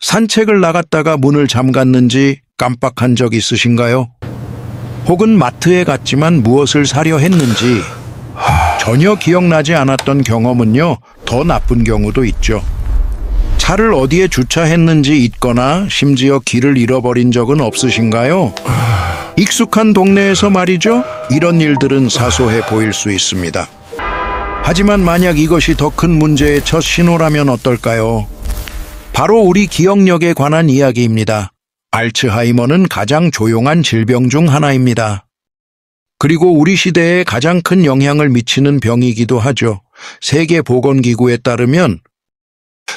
산책을 나갔다가 문을 잠갔는지 깜빡한 적 있으신가요? 혹은 마트에 갔지만 무엇을 사려 했는지 전혀 기억나지 않았던 경험은요, 더 나쁜 경우도 있죠. 차를 어디에 주차했는지 잊거나 심지어 길을 잃어버린 적은 없으신가요? 익숙한 동네에서 말이죠, 이런 일들은 사소해 보일 수 있습니다. 하지만 만약 이것이 더 큰 문제의 첫 신호라면 어떨까요? 바로 우리 기억력에 관한 이야기입니다. 알츠하이머는 가장 조용한 질병 중 하나입니다. 그리고 우리 시대에 가장 큰 영향을 미치는 병이기도 하죠. 세계보건기구에 따르면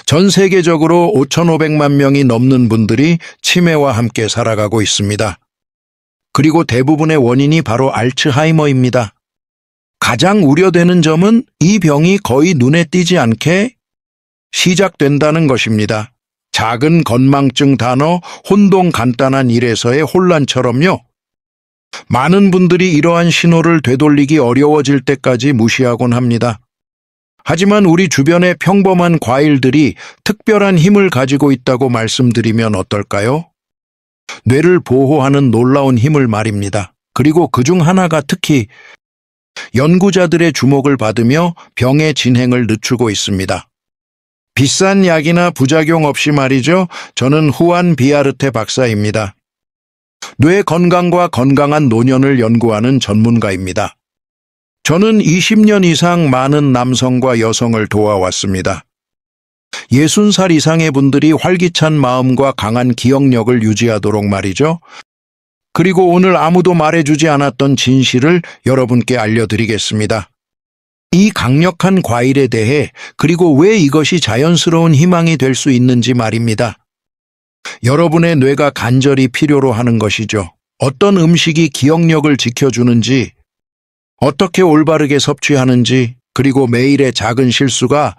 전 세계적으로 5,500만 명이 넘는 분들이 치매와 함께 살아가고 있습니다. 그리고 대부분의 원인이 바로 알츠하이머입니다. 가장 우려되는 점은 이 병이 거의 눈에 띄지 않게 시작된다는 것입니다. 작은 건망증 단어, 혼동 간단한 일에서의 혼란처럼요. 많은 분들이 이러한 신호를 되돌리기 어려워질 때까지 무시하곤 합니다. 하지만 우리 주변의 평범한 과일들이 특별한 힘을 가지고 있다고 말씀드리면 어떨까요? 뇌를 보호하는 놀라운 힘을 말입니다. 그리고 그중 하나가 특히 연구자들의 주목을 받으며 병의 진행을 늦추고 있습니다. 비싼 약이나 부작용 없이 말이죠. 저는 후안 비아르테 박사입니다. 뇌 건강과 건강한 노년을 연구하는 전문가입니다. 저는 20년 이상 많은 남성과 여성을 도와왔습니다. 60살 이상의 분들이 활기찬 마음과 강한 기억력을 유지하도록 말이죠. 그리고 오늘 아무도 말해주지 않았던 진실을 여러분께 알려드리겠습니다. 이 강력한 과일에 대해, 그리고 왜 이것이 자연스러운 희망이 될 수 있는지 말입니다. 여러분의 뇌가 간절히 필요로 하는 것이죠. 어떤 음식이 기억력을 지켜주는지, 어떻게 올바르게 섭취하는지, 그리고 매일의 작은 실수가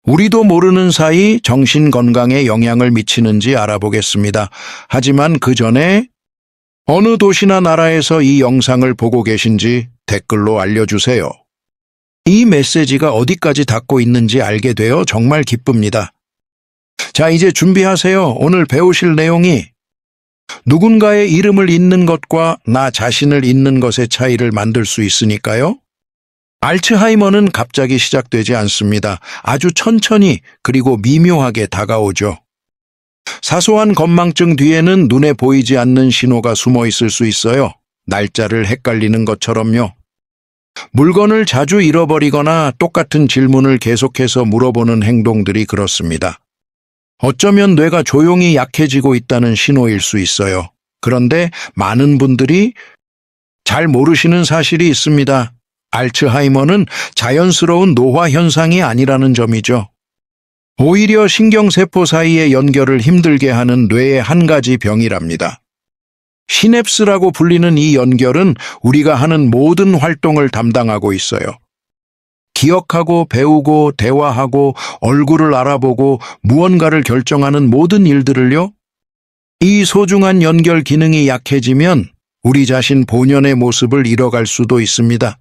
우리도 모르는 사이 정신 건강에 영향을 미치는지 알아보겠습니다. 하지만 그 전에 어느 도시나 나라에서 이 영상을 보고 계신지 댓글로 알려주세요. 이 메시지가 어디까지 닿고 있는지 알게 되어 정말 기쁩니다. 자, 이제 준비하세요. 오늘 배우실 내용이 누군가의 이름을 잊는 것과 나 자신을 잊는 것의 차이를 만들 수 있으니까요. 알츠하이머는 갑자기 시작되지 않습니다. 아주 천천히 그리고 미묘하게 다가오죠. 사소한 건망증 뒤에는 눈에 보이지 않는 신호가 숨어 있을 수 있어요. 날짜를 헷갈리는 것처럼요. 물건을 자주 잃어버리거나 똑같은 질문을 계속해서 물어보는 행동들이 그렇습니다. 어쩌면 뇌가 조용히 약해지고 있다는 신호일 수 있어요. 그런데 많은 분들이 잘 모르시는 사실이 있습니다. 알츠하이머는 자연스러운 노화 현상이 아니라는 점이죠. 오히려 신경세포 사이의 연결을 힘들게 하는 뇌의 한 가지 병이랍니다. 시냅스라고 불리는 이 연결은 우리가 하는 모든 활동을 담당하고 있어요. 기억하고 배우고 대화하고 얼굴을 알아보고 무언가를 결정하는 모든 일들을요. 이 소중한 연결 기능이 약해지면 우리 자신 본연의 모습을 잃어갈 수도 있습니다.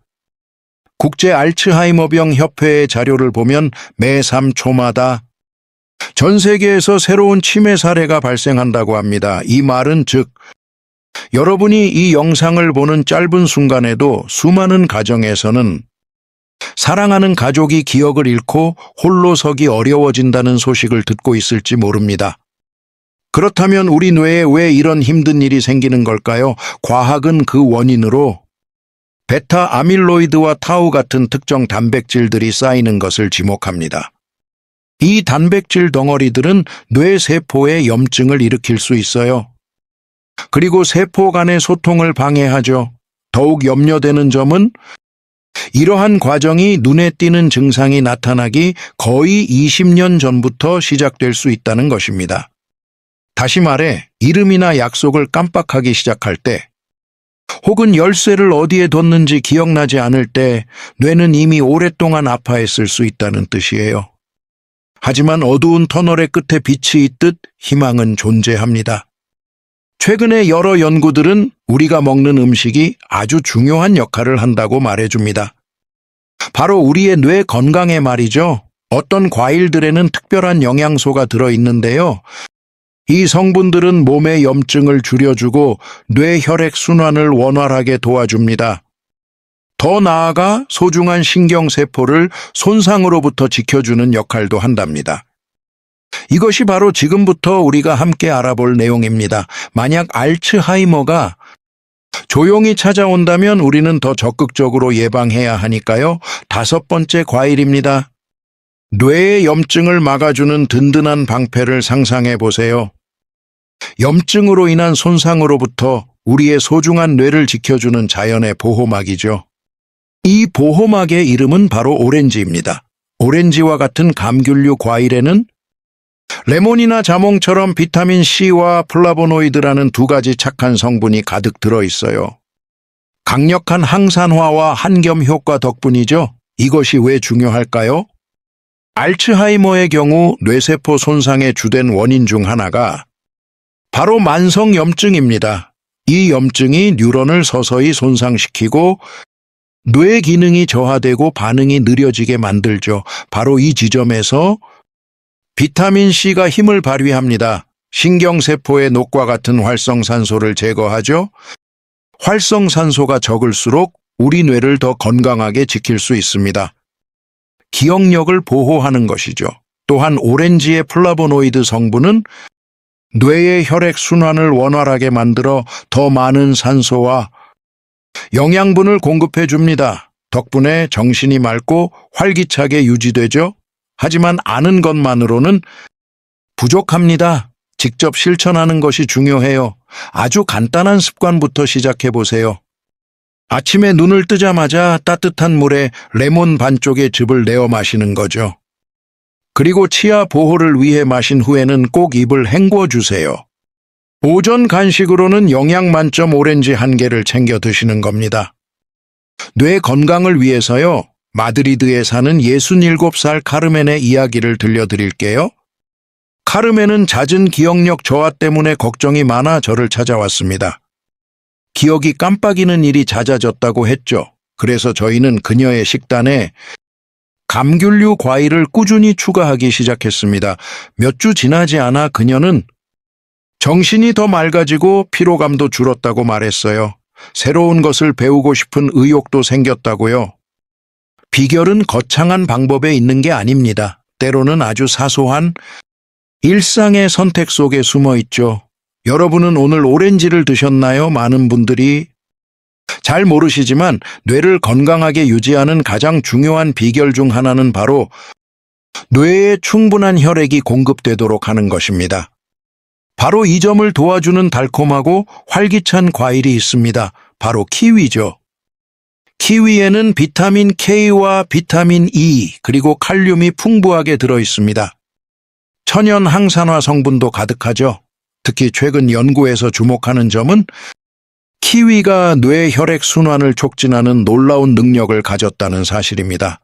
국제 알츠하이머병 협회의 자료를 보면 매 3초마다 전 세계에서 새로운 치매 사례가 발생한다고 합니다. 이 말은 즉, 여러분이 이 영상을 보는 짧은 순간에도 수많은 가정에서는 사랑하는 가족이 기억을 잃고 홀로 서기 어려워진다는 소식을 듣고 있을지 모릅니다. 그렇다면 우리 뇌에 왜 이런 힘든 일이 생기는 걸까요? 과학은 그 원인으로 베타 아밀로이드와 타우 같은 특정 단백질들이 쌓이는 것을 지목합니다. 이 단백질 덩어리들은 뇌 세포에 염증을 일으킬 수 있어요. 그리고 세포 간의 소통을 방해하죠. 더욱 염려되는 점은 이러한 과정이 눈에 띄는 증상이 나타나기 거의 20년 전부터 시작될 수 있다는 것입니다. 다시 말해, 이름이나 약속을 깜빡하기 시작할 때, 혹은 열쇠를 어디에 뒀는지 기억나지 않을 때 뇌는 이미 오랫동안 아파했을 수 있다는 뜻이에요. 하지만 어두운 터널의 끝에 빛이 있듯 희망은 존재합니다. 최근에 여러 연구들은 우리가 먹는 음식이 아주 중요한 역할을 한다고 말해줍니다. 바로 우리의 뇌 건강에 말이죠. 어떤 과일들에는 특별한 영양소가 들어있는데요. 이 성분들은 몸의 염증을 줄여주고 뇌 혈액 순환을 원활하게 도와줍니다. 더 나아가 소중한 신경세포를 손상으로부터 지켜주는 역할도 한답니다. 이것이 바로 지금부터 우리가 함께 알아볼 내용입니다. 만약 알츠하이머가 조용히 찾아온다면 우리는 더 적극적으로 예방해야 하니까요. 5번째 과일입니다. 뇌의 염증을 막아주는 든든한 방패를 상상해 보세요. 염증으로 인한 손상으로부터 우리의 소중한 뇌를 지켜주는 자연의 보호막이죠. 이 보호막의 이름은 바로 오렌지입니다. 오렌지와 같은 감귤류 과일에는 레몬이나 자몽처럼 비타민 C와 플라보노이드라는 2가지 착한 성분이 가득 들어있어요. 강력한 항산화와 한겸 효과 덕분이죠. 이것이 왜 중요할까요? 알츠하이머의 경우 뇌세포 손상의 주된 원인 중 하나가 바로 만성염증입니다. 이 염증이 뉴런을 서서히 손상시키고 뇌 기능이 저하되고 반응이 느려지게 만들죠. 바로 이 지점에서 비타민C가 힘을 발휘합니다. 신경세포의 녹과 같은 활성산소를 제거하죠. 활성산소가 적을수록 우리 뇌를 더 건강하게 지킬 수 있습니다. 기억력을 보호하는 것이죠. 또한 오렌지의 플라보노이드 성분은 뇌의 혈액 순환을 원활하게 만들어 더 많은 산소와 영양분을 공급해 줍니다. 덕분에 정신이 맑고 활기차게 유지되죠. 하지만 아는 것만으로는 부족합니다. 직접 실천하는 것이 중요해요. 아주 간단한 습관부터 시작해 보세요. 아침에 눈을 뜨자마자 따뜻한 물에 레몬 반쪽의 즙을 내어 마시는 거죠. 그리고 치아 보호를 위해 마신 후에는 꼭 입을 헹궈 주세요. 오전 간식으로는 영양 만점 오렌지 1개를 챙겨 드시는 겁니다. 뇌 건강을 위해서요. 마드리드에 사는 67살 카르멘의 이야기를 들려드릴게요. 카르멘은 잦은 기억력 저하 때문에 걱정이 많아 저를 찾아왔습니다. 기억이 깜빡이는 일이 잦아졌다고 했죠. 그래서 저희는 그녀의 식단에 감귤류 과일을 꾸준히 추가하기 시작했습니다. 몇 주 지나지 않아 그녀는 정신이 더 맑아지고 피로감도 줄었다고 말했어요. 새로운 것을 배우고 싶은 의욕도 생겼다고요. 비결은 거창한 방법에 있는 게 아닙니다. 때로는 아주 사소한 일상의 선택 속에 숨어 있죠. 여러분은 오늘 오렌지를 드셨나요? 많은 분들이 잘 모르시지만 뇌를 건강하게 유지하는 가장 중요한 비결 중 하나는 바로 뇌에 충분한 혈액이 공급되도록 하는 것입니다. 바로 이 점을 도와주는 달콤하고 활기찬 과일이 있습니다. 바로 키위죠. 키위에는 비타민 K와 비타민 E 그리고 칼륨이 풍부하게 들어있습니다. 천연 항산화 성분도 가득하죠. 특히 최근 연구에서 주목하는 점은 키위가 뇌 혈액 순환을 촉진하는 놀라운 능력을 가졌다는 사실입니다.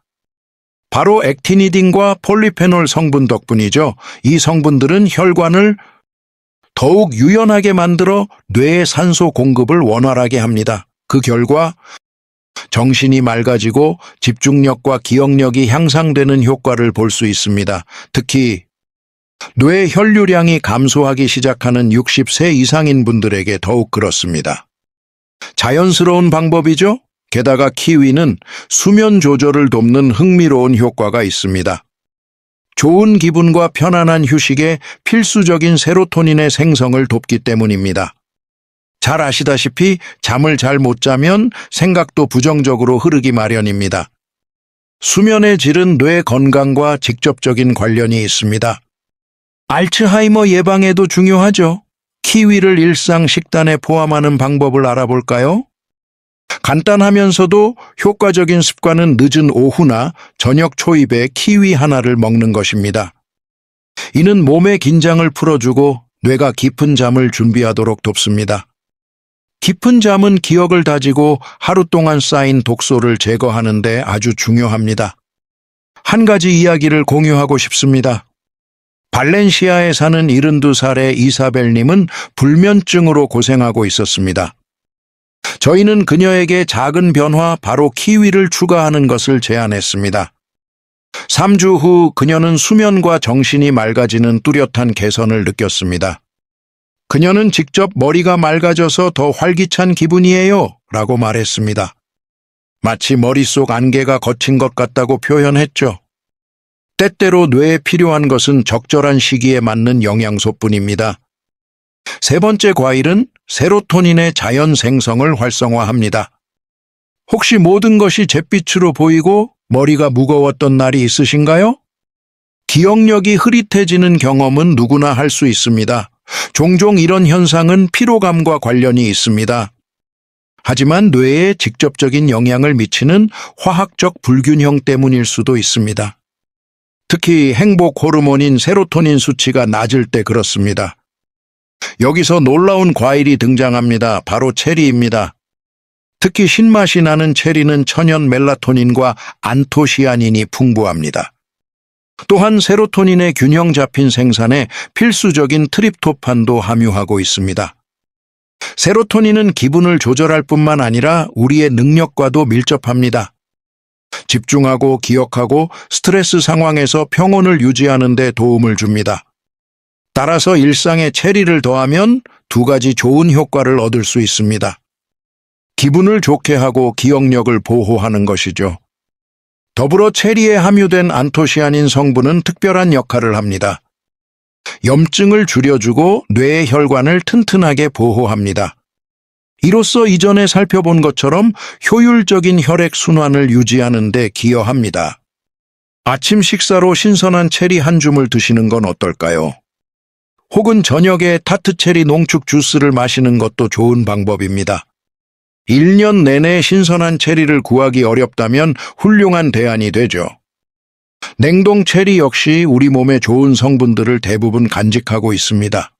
바로 액티니딘과 폴리페놀 성분 덕분이죠. 이 성분들은 혈관을 더욱 유연하게 만들어 뇌의 산소 공급을 원활하게 합니다. 그 결과 정신이 맑아지고 집중력과 기억력이 향상되는 효과를 볼 수 있습니다. 특히 뇌 혈류량이 감소하기 시작하는 60세 이상인 분들에게 더욱 그렇습니다. 자연스러운 방법이죠? 게다가 키위는 수면 조절을 돕는 흥미로운 효과가 있습니다. 좋은 기분과 편안한 휴식에 필수적인 세로토닌의 생성을 돕기 때문입니다. 잘 아시다시피 잠을 잘 못 자면 생각도 부정적으로 흐르기 마련입니다. 수면의 질은 뇌 건강과 직접적인 관련이 있습니다. 알츠하이머 예방에도 중요하죠. 키위를 일상 식단에 포함하는 방법을 알아볼까요? 간단하면서도 효과적인 습관은 늦은 오후나 저녁 초입에 키위 하나를 먹는 것입니다. 이는 몸의 긴장을 풀어주고 뇌가 깊은 잠을 준비하도록 돕습니다. 깊은 잠은 기억을 다지고 하루 동안 쌓인 독소를 제거하는 데 아주 중요합니다. 한 가지 이야기를 공유하고 싶습니다. 발렌시아에 사는 72살의 이사벨님은 불면증으로 고생하고 있었습니다. 저희는 그녀에게 작은 변화, 바로 키위를 추가하는 것을 제안했습니다. 3주 후 그녀는 수면과 정신이 맑아지는 뚜렷한 개선을 느꼈습니다. 그녀는 직접 머리가 맑아져서 더 활기찬 기분이에요 라고 말했습니다. 마치 머릿속 안개가 걷힌 것 같다고 표현했죠. 때때로 뇌에 필요한 것은 적절한 시기에 맞는 영양소뿐입니다. 세 번째 과일은 세로토닌의 자연 생성을 활성화합니다. 혹시 모든 것이 잿빛으로 보이고 머리가 무거웠던 날이 있으신가요? 기억력이 흐릿해지는 경험은 누구나 할 수 있습니다. 종종 이런 현상은 피로감과 관련이 있습니다. 하지만 뇌에 직접적인 영향을 미치는 화학적 불균형 때문일 수도 있습니다. 특히 행복 호르몬인 세로토닌 수치가 낮을 때 그렇습니다. 여기서 놀라운 과일이 등장합니다. 바로 체리입니다. 특히 신맛이 나는 체리는 천연 멜라토닌과 안토시아닌이 풍부합니다. 또한 세로토닌의 균형 잡힌 생산에 필수적인 트립토판도 함유하고 있습니다. 세로토닌은 기분을 조절할 뿐만 아니라 우리의 능력과도 밀접합니다. 집중하고 기억하고 스트레스 상황에서 평온을 유지하는 데 도움을 줍니다. 따라서 일상에 체리를 더하면 두 가지 좋은 효과를 얻을 수 있습니다. 기분을 좋게 하고 기억력을 보호하는 것이죠. 더불어 체리에 함유된 안토시아닌 성분은 특별한 역할을 합니다. 염증을 줄여주고 뇌의 혈관을 튼튼하게 보호합니다. 이로써 이전에 살펴본 것처럼 효율적인 혈액순환을 유지하는 데 기여합니다. 아침 식사로 신선한 체리 한 줌을 드시는 건 어떨까요? 혹은 저녁에 타트 체리 농축 주스를 마시는 것도 좋은 방법입니다. 1년 내내 신선한 체리를 구하기 어렵다면 훌륭한 대안이 되죠. 냉동 체리 역시 우리 몸에 좋은 성분들을 대부분 간직하고 있습니다.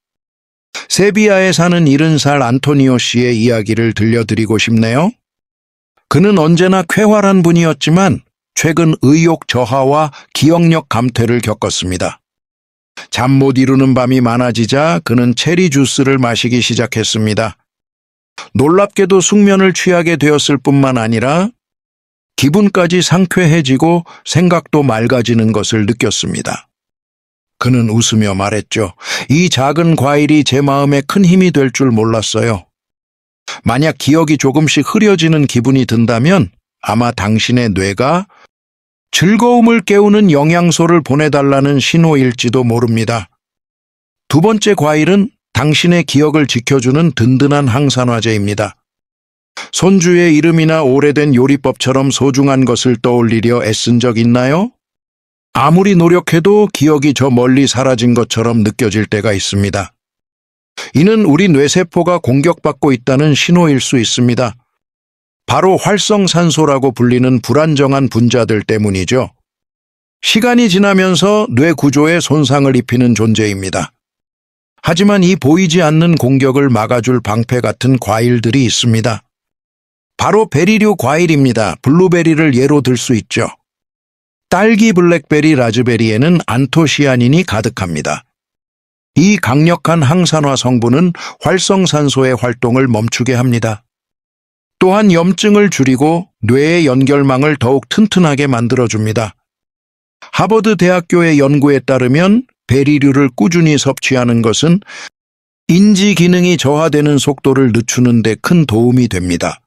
세비야에 사는 70살 안토니오 씨의 이야기를 들려드리고 싶네요. 그는 언제나 쾌활한 분이었지만 최근 의욕 저하와 기억력 감퇴를 겪었습니다. 잠 못 이루는 밤이 많아지자 그는 체리 주스를 마시기 시작했습니다. 놀랍게도 숙면을 취하게 되었을 뿐만 아니라 기분까지 상쾌해지고 생각도 맑아지는 것을 느꼈습니다. 그는 웃으며 말했죠. 이 작은 과일이 제 마음에 큰 힘이 될 줄 몰랐어요. 만약 기억이 조금씩 흐려지는 기분이 든다면 아마 당신의 뇌가 즐거움을 깨우는 영양소를 보내달라는 신호일지도 모릅니다. 두 번째 과일은 당신의 기억을 지켜주는 든든한 항산화제입니다. 손주의 이름이나 오래된 요리법처럼 소중한 것을 떠올리려 애쓴 적 있나요? 아무리 노력해도 기억이 저 멀리 사라진 것처럼 느껴질 때가 있습니다. 이는 우리 뇌세포가 공격받고 있다는 신호일 수 있습니다. 바로 활성산소라고 불리는 불안정한 분자들 때문이죠. 시간이 지나면서 뇌 구조에 손상을 입히는 존재입니다. 하지만 이 보이지 않는 공격을 막아줄 방패 같은 과일들이 있습니다. 바로 베리류 과일입니다. 블루베리를 예로 들 수 있죠. 딸기, 블랙베리, 라즈베리에는 안토시아닌이 가득합니다. 이 강력한 항산화 성분은 활성산소의 활동을 멈추게 합니다. 또한 염증을 줄이고 뇌의 연결망을 더욱 튼튼하게 만들어줍니다. 하버드 대학교의 연구에 따르면 베리류를 꾸준히 섭취하는 것은 인지 기능이 저하되는 속도를 늦추는 데 큰 도움이 됩니다.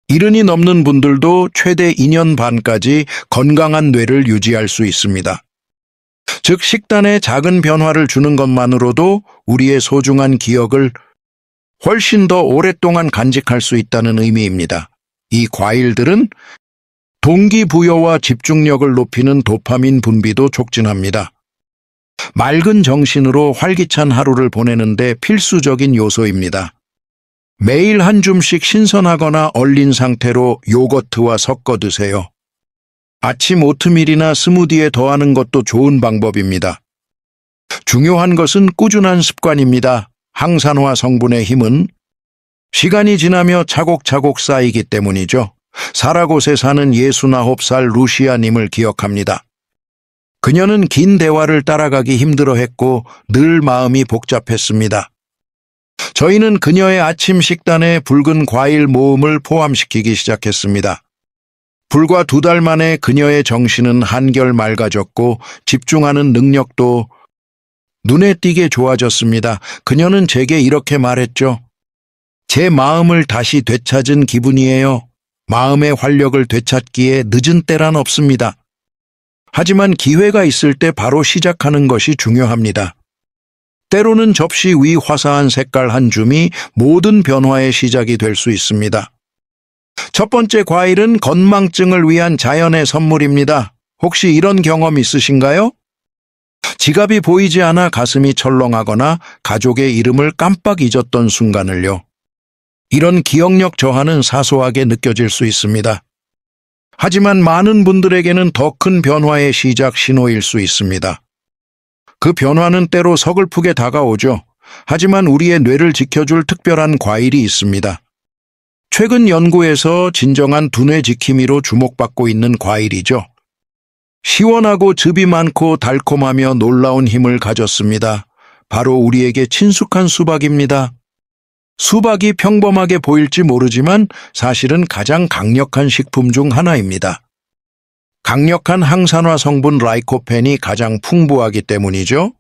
70이 넘는 분들도 최대 2년 반까지 건강한 뇌를 유지할 수 있습니다. 즉 식단에 작은 변화를 주는 것만으로도 우리의 소중한 기억을 훨씬 더 오랫동안 간직할 수 있다는 의미입니다. 이 과일들은 동기부여와 집중력을 높이는 도파민 분비도 촉진합니다. 맑은 정신으로 활기찬 하루를 보내는데 필수적인 요소입니다. 매일 한 줌씩 신선하거나 얼린 상태로 요거트와 섞어 드세요. 아침 오트밀이나 스무디에 더하는 것도 좋은 방법입니다. 중요한 것은 꾸준한 습관입니다. 항산화 성분의 힘은 시간이 지나며 차곡차곡 쌓이기 때문이죠. 사라곳에 사는 69살 루시아님을 기억합니다. 그녀는 긴 대화를 따라가기 힘들어했고 늘 마음이 복잡했습니다. 저희는 그녀의 아침 식단에 붉은 과일 모음을 포함시키기 시작했습니다. 불과 2달 만에 그녀의 정신은 한결 맑아졌고 집중하는 능력도 눈에 띄게 좋아졌습니다. 그녀는 제게 이렇게 말했죠. 제 마음을 다시 되찾은 기분이에요. 마음의 활력을 되찾기에 늦은 때란 없습니다. 하지만 기회가 있을 때 바로 시작하는 것이 중요합니다. 때로는 접시 위 화사한 색깔 한 줌이 모든 변화의 시작이 될 수 있습니다. 첫 번째 과일은 건망증을 위한 자연의 선물입니다. 혹시 이런 경험 있으신가요? 지갑이 보이지 않아 가슴이 철렁하거나 가족의 이름을 깜빡 잊었던 순간을요. 이런 기억력 저하는 사소하게 느껴질 수 있습니다. 하지만 많은 분들에게는 더 큰 변화의 시작 신호일 수 있습니다. 그 변화는 때로 서글프게 다가오죠. 하지만 우리의 뇌를 지켜줄 특별한 과일이 있습니다. 최근 연구에서 진정한 두뇌 지킴이로 주목받고 있는 과일이죠. 시원하고 즙이 많고 달콤하며 놀라운 힘을 가졌습니다. 바로 우리에게 친숙한 수박입니다. 수박이 평범하게 보일지 모르지만 사실은 가장 강력한 식품 중 하나입니다. 강력한 항산화 성분 라이코펜이 가장 풍부하기 때문이죠.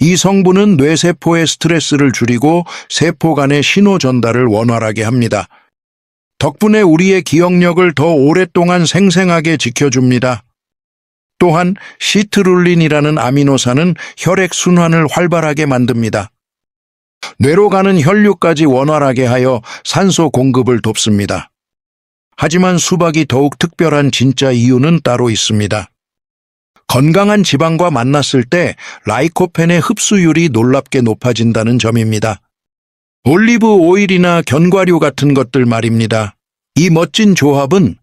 이 성분은 뇌세포의 스트레스를 줄이고 세포 간의 신호 전달을 원활하게 합니다. 덕분에 우리의 기억력을 더 오랫동안 생생하게 지켜줍니다. 또한 시트룰린이라는 아미노산은 혈액 순환을 활발하게 만듭니다. 뇌로 가는 혈류까지 원활하게 하여 산소 공급을 돕습니다. 하지만 수박이 더욱 특별한 진짜 이유는 따로 있습니다. 건강한 지방과 만났을 때 라이코펜의 흡수율이 놀랍게 높아진다는 점입니다. 올리브 오일이나 견과류 같은 것들 말입니다. 이 멋진 조합은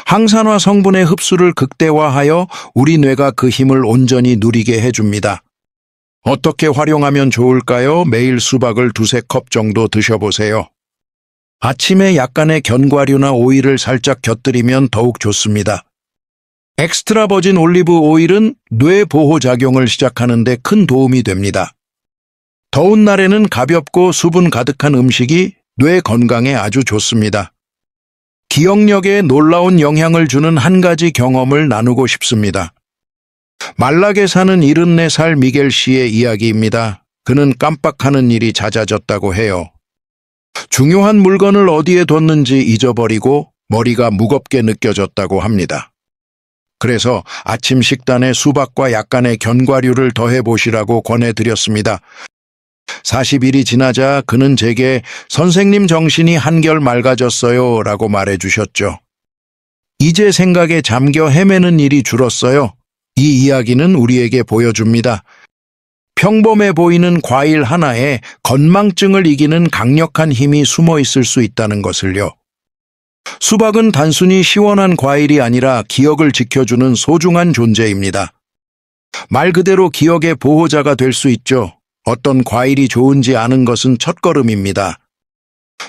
항산화 성분의 흡수를 극대화하여 우리 뇌가 그 힘을 온전히 누리게 해줍니다. 어떻게 활용하면 좋을까요? 매일 수박을 2-3컵 정도 드셔보세요. 아침에 약간의 견과류나 오일을 살짝 곁들이면 더욱 좋습니다. 엑스트라 버진 올리브 오일은 뇌 보호 작용을 시작하는 데 큰 도움이 됩니다. 더운 날에는 가볍고 수분 가득한 음식이 뇌 건강에 아주 좋습니다. 기억력에 놀라운 영향을 주는 한 가지 경험을 나누고 싶습니다. 말락에 사는 74살 미겔 씨의 이야기입니다. 그는 깜빡하는 일이 잦아졌다고 해요. 중요한 물건을 어디에 뒀는지 잊어버리고 머리가 무겁게 느껴졌다고 합니다. 그래서 아침 식단에 수박과 약간의 견과류를 더해보시라고 권해드렸습니다. 40일이 지나자 그는 제게 선생님 정신이 한결 맑아졌어요 라고 말해주셨죠. 이제 생각에 잠겨 헤매는 일이 줄었어요. 이 이야기는 우리에게 보여줍니다. 평범해 보이는 과일 하나에 건망증을 이기는 강력한 힘이 숨어 있을 수 있다는 것을요. 수박은 단순히 시원한 과일이 아니라 기억을 지켜주는 소중한 존재입니다. 말 그대로 기억의 보호자가 될 수 있죠. 어떤 과일이 좋은지 아는 것은 첫걸음입니다.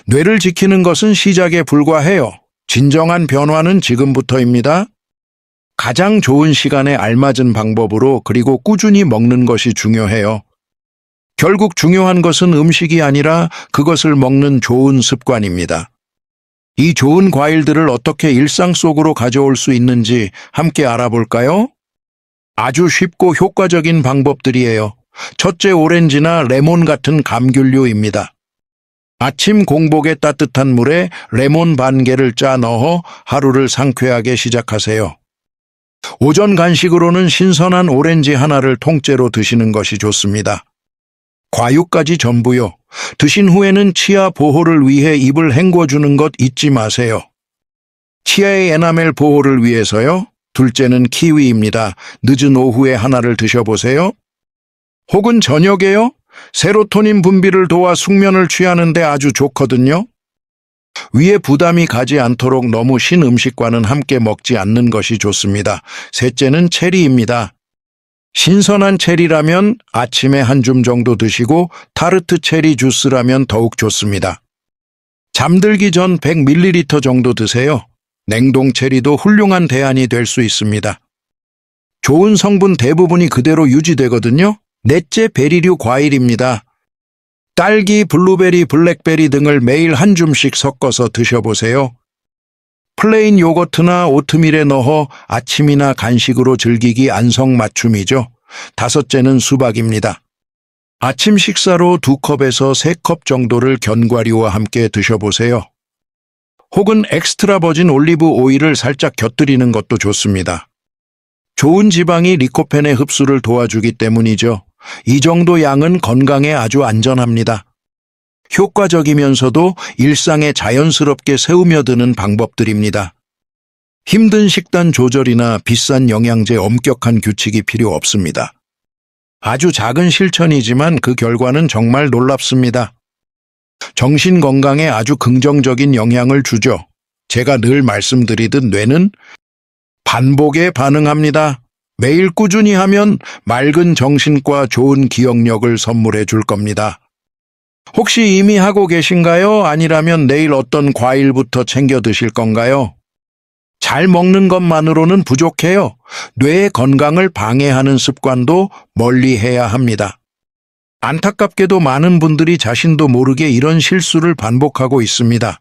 뇌를 지키는 것은 시작에 불과해요. 진정한 변화는 지금부터입니다. 가장 좋은 시간에 알맞은 방법으로 그리고 꾸준히 먹는 것이 중요해요. 결국 중요한 것은 음식이 아니라 그것을 먹는 좋은 습관입니다. 이 좋은 과일들을 어떻게 일상 속으로 가져올 수 있는지 함께 알아볼까요? 아주 쉽고 효과적인 방법들이에요. 첫째, 오렌지나 레몬 같은 감귤류입니다. 아침 공복에 따뜻한 물에 레몬 반 개를 짜 넣어 하루를 상쾌하게 시작하세요. 오전 간식으로는 신선한 오렌지 하나를 통째로 드시는 것이 좋습니다. 과육까지 전부요. 드신 후에는 치아 보호를 위해 입을 헹궈주는 것 잊지 마세요. 치아의 에나멜 보호를 위해서요. 둘째는 키위입니다. 늦은 오후에 하나를 드셔보세요. 혹은 저녁에요. 세로토닌 분비를 도와 숙면을 취하는데 아주 좋거든요. 위에 부담이 가지 않도록 너무 신 음식과는 함께 먹지 않는 것이 좋습니다. 셋째는 체리입니다. 신선한 체리라면 아침에 한 줌 정도 드시고 타르트 체리 주스라면 더욱 좋습니다. 잠들기 전 100ml 정도 드세요. 냉동 체리도 훌륭한 대안이 될 수 있습니다. 좋은 성분 대부분이 그대로 유지되거든요. 넷째, 베리류 과일입니다. 딸기, 블루베리, 블랙베리 등을 매일 한 줌씩 섞어서 드셔보세요. 플레인 요거트나 오트밀에 넣어 아침이나 간식으로 즐기기 안성맞춤이죠. 다섯째는 수박입니다. 아침 식사로 2컵에서 3컵 정도를 견과류와 함께 드셔보세요. 혹은 엑스트라 버진 올리브 오일을 살짝 곁들이는 것도 좋습니다. 좋은 지방이 리코펜의 흡수를 도와주기 때문이죠. 이 정도 양은 건강에 아주 안전합니다. 효과적이면서도 일상에 자연스럽게 스며드는 방법들입니다. 힘든 식단 조절이나 비싼 영양제 엄격한 규칙이 필요 없습니다. 아주 작은 실천이지만 그 결과는 정말 놀랍습니다. 정신 건강에 아주 긍정적인 영향을 주죠. 제가 늘 말씀드리듯 뇌는 반복에 반응합니다. 매일 꾸준히 하면 맑은 정신과 좋은 기억력을 선물해 줄 겁니다. 혹시 이미 하고 계신가요? 아니라면 내일 어떤 과일부터 챙겨 드실 건가요? 잘 먹는 것만으로는 부족해요. 뇌의 건강을 방해하는 습관도 멀리해야 합니다. 안타깝게도 많은 분들이 자신도 모르게 이런 실수를 반복하고 있습니다.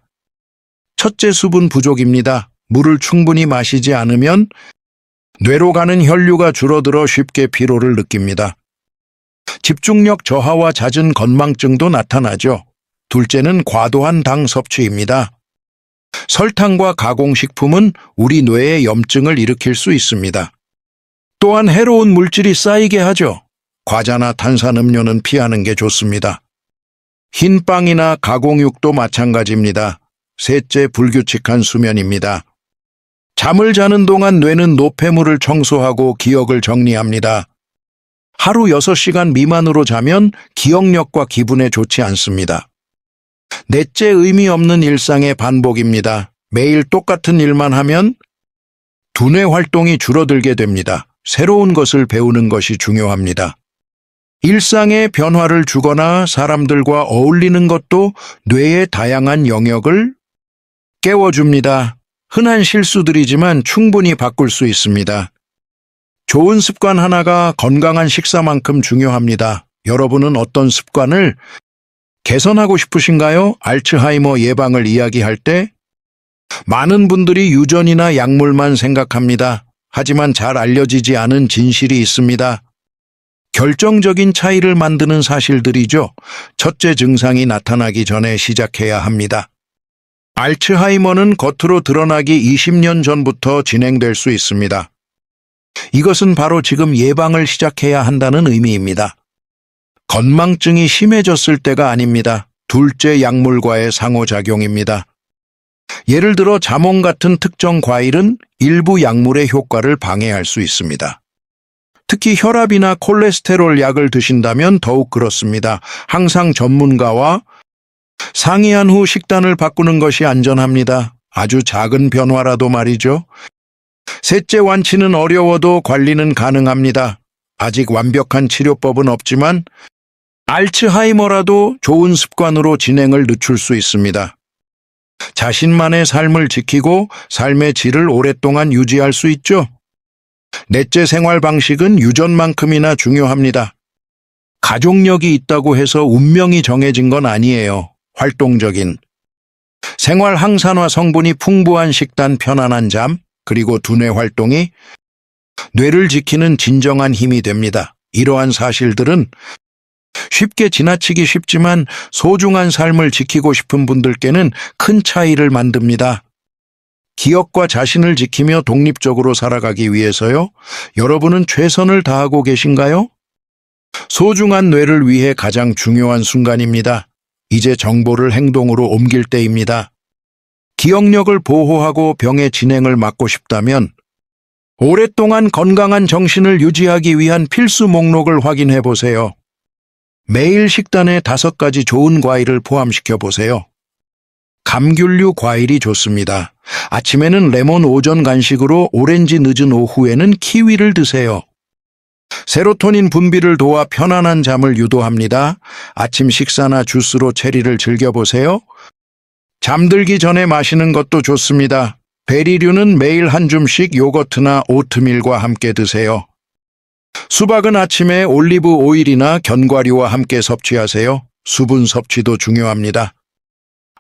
첫째, 수분 부족입니다. 물을 충분히 마시지 않으면 뇌로 가는 혈류가 줄어들어 쉽게 피로를 느낍니다. 집중력 저하와 잦은 건망증도 나타나죠. 둘째는 과도한 당 섭취입니다. 설탕과 가공식품은 우리 뇌에 염증을 일으킬 수 있습니다. 또한 해로운 물질이 쌓이게 하죠. 과자나 탄산음료는 피하는 게 좋습니다. 흰 빵이나 가공육도 마찬가지입니다. 셋째, 불규칙한 수면입니다. 잠을 자는 동안 뇌는 노폐물을 청소하고 기억을 정리합니다. 하루 6시간 미만으로 자면 기억력과 기분에 좋지 않습니다. 넷째, 의미 없는 일상의 반복입니다. 매일 똑같은 일만 하면 두뇌 활동이 줄어들게 됩니다. 새로운 것을 배우는 것이 중요합니다. 일상에 변화를 주거나 사람들과 어울리는 것도 뇌의 다양한 영역을 깨워줍니다. 흔한 실수들이지만 충분히 바꿀 수 있습니다. 좋은 습관 하나가 건강한 식사만큼 중요합니다. 여러분은 어떤 습관을 개선하고 싶으신가요? 알츠하이머 예방을 이야기할 때 많은 분들이 유전이나 약물만 생각합니다. 하지만 잘 알려지지 않은 진실이 있습니다. 결정적인 차이를 만드는 사실들이죠. 첫째, 증상이 나타나기 전에 시작해야 합니다. 알츠하이머는 겉으로 드러나기 20년 전부터 진행될 수 있습니다. 이것은 바로 지금 예방을 시작해야 한다는 의미입니다. 건망증이 심해졌을 때가 아닙니다. 둘째, 약물과의 상호작용입니다. 예를 들어 자몽 같은 특정 과일은 일부 약물의 효과를 방해할 수 있습니다. 특히 혈압이나 콜레스테롤 약을 드신다면 더욱 그렇습니다. 항상 전문가와 상의한 후 식단을 바꾸는 것이 안전합니다. 아주 작은 변화라도 말이죠. 셋째, 완치는 어려워도 관리는 가능합니다. 아직 완벽한 치료법은 없지만 알츠하이머라도 좋은 습관으로 진행을 늦출 수 있습니다. 자신만의 삶을 지키고 삶의 질을 오랫동안 유지할 수 있죠. 넷째, 생활 방식은 유전만큼이나 중요합니다. 가족력이 있다고 해서 운명이 정해진 건 아니에요. 활동적인 생활 항산화 성분이 풍부한 식단, 편안한 잠, 그리고 두뇌 활동이 뇌를 지키는 진정한 힘이 됩니다. 이러한 사실들은 쉽게 지나치기 쉽지만 소중한 삶을 지키고 싶은 분들께는 큰 차이를 만듭니다. 기억과 자신을 지키며 독립적으로 살아가기 위해서요. 여러분은 최선을 다하고 계신가요? 소중한 뇌를 위해 가장 중요한 순간입니다. 이제 정보를 행동으로 옮길 때입니다. 기억력을 보호하고 병의 진행을 막고 싶다면 오랫동안 건강한 정신을 유지하기 위한 필수 목록을 확인해 보세요. 매일 식단에 5가지 좋은 과일을 포함시켜 보세요. 감귤류 과일이 좋습니다. 아침에는 레몬, 오전 간식으로 오렌지, 늦은 오후에는 키위를 드세요. 세로토닌 분비를 도와 편안한 잠을 유도합니다. 아침 식사나 주스로 체리를 즐겨보세요. 잠들기 전에 마시는 것도 좋습니다. 베리류는 매일 한 줌씩 요거트나 오트밀과 함께 드세요. 수박은 아침에 올리브 오일이나 견과류와 함께 섭취하세요. 수분 섭취도 중요합니다.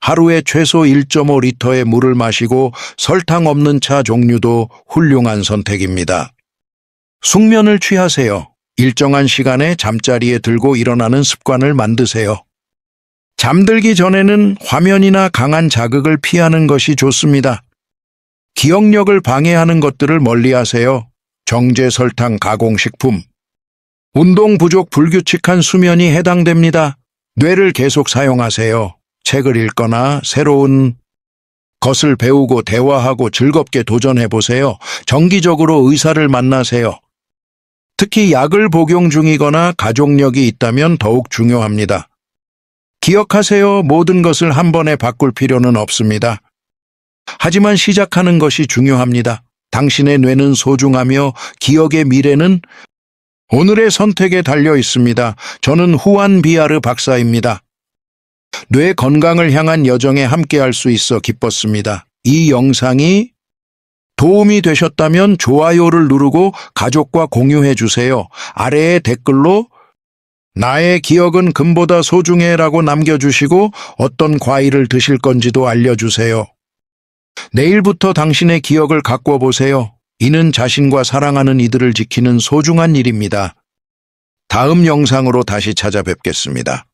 하루에 최소 1.5리터의 물을 마시고 설탕 없는 차 종류도 훌륭한 선택입니다. 숙면을 취하세요. 일정한 시간에 잠자리에 들고 일어나는 습관을 만드세요. 잠들기 전에는 화면이나 강한 자극을 피하는 것이 좋습니다. 기억력을 방해하는 것들을 멀리하세요. 정제, 설탕, 가공식품. 운동 부족, 불규칙한 수면이 해당됩니다. 뇌를 계속 사용하세요. 책을 읽거나 새로운 것을 배우고 대화하고 즐겁게 도전해보세요. 정기적으로 의사를 만나세요. 특히 약을 복용 중이거나 가족력이 있다면 더욱 중요합니다. 기억하세요. 모든 것을 한 번에 바꿀 필요는 없습니다. 하지만 시작하는 것이 중요합니다. 당신의 뇌는 소중하며 기억의 미래는 오늘의 선택에 달려 있습니다. 저는 후안 비아르 박사입니다. 뇌 건강을 향한 여정에 함께할 수 있어 기뻤습니다. 이 영상이 도움이 되셨다면 좋아요를 누르고 가족과 공유해 주세요. 아래에 댓글로 나의 기억은 금보다 소중해라고 남겨주시고 어떤 과일을 드실 건지도 알려주세요. 내일부터 당신의 기억을 가꿔 보세요. 이는 자신과 사랑하는 이들을 지키는 소중한 일입니다. 다음 영상으로 다시 찾아뵙겠습니다.